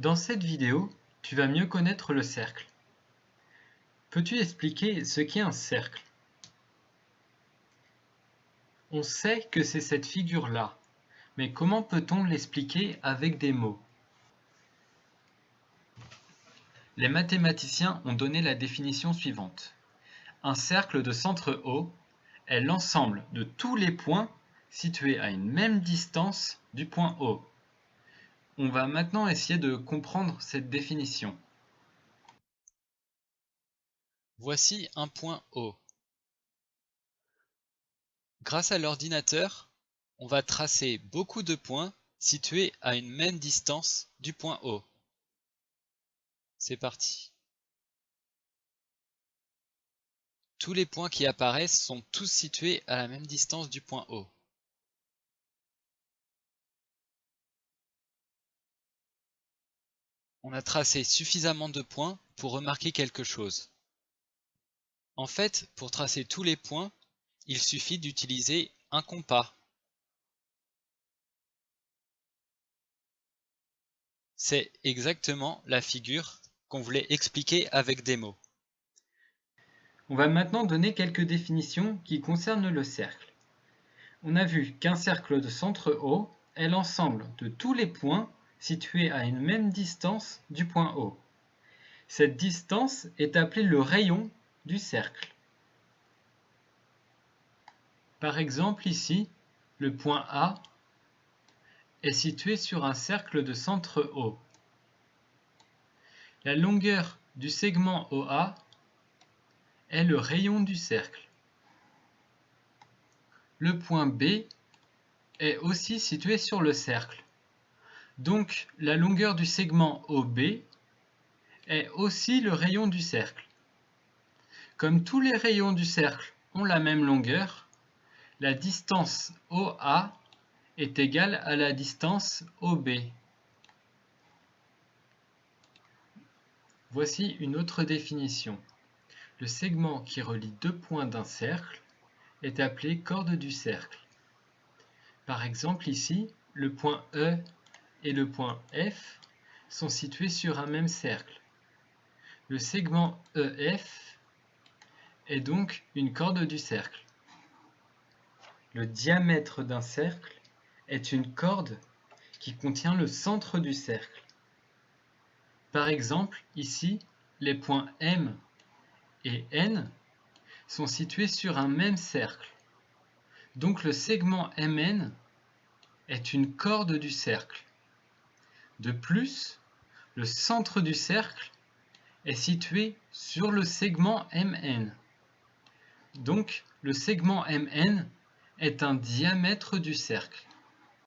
Dans cette vidéo, tu vas mieux connaître le cercle. Peux-tu expliquer ce qu'est un cercle? On sait que c'est cette figure-là, mais comment peut-on l'expliquer avec des mots? Les mathématiciens ont donné la définition suivante. Un cercle de centre O est l'ensemble de tous les points situés à une même distance du point O. On va maintenant essayer de comprendre cette définition. Voici un point O. Grâce à l'ordinateur, on va tracer beaucoup de points situés à une même distance du point O. C'est parti. Tous les points qui apparaissent sont tous situés à la même distance du point O. On a tracé suffisamment de points pour remarquer quelque chose. En fait, pour tracer tous les points, il suffit d'utiliser un compas. C'est exactement la figure qu'on voulait expliquer avec des mots. On va maintenant donner quelques définitions qui concernent le cercle. On a vu qu'un cercle de centre O est l'ensemble de tous les points situés à une même distance du point O. Cette distance est appelée le rayon du cercle. Par exemple ici, le point A est situé sur un cercle de centre O. La longueur du segment OA est le rayon du cercle. Le point B est aussi situé sur le cercle. Donc la longueur du segment OB est aussi le rayon du cercle. Comme tous les rayons du cercle ont la même longueur, la distance OA est égale à la distance OB. Voici une autre définition. Le segment qui relie deux points d'un cercle est appelé corde du cercle. Par exemple ici, le point E et le point F sont situés sur un même cercle. Le segment EF est donc une corde du cercle. Le diamètre d'un cercle est une corde qui contient le centre du cercle. Par exemple, ici, les points M et N sont situés sur un même cercle. Donc le segment MN est une corde du cercle. De plus, le centre du cercle est situé sur le segment MN. Donc le segment MN est un diamètre du cercle.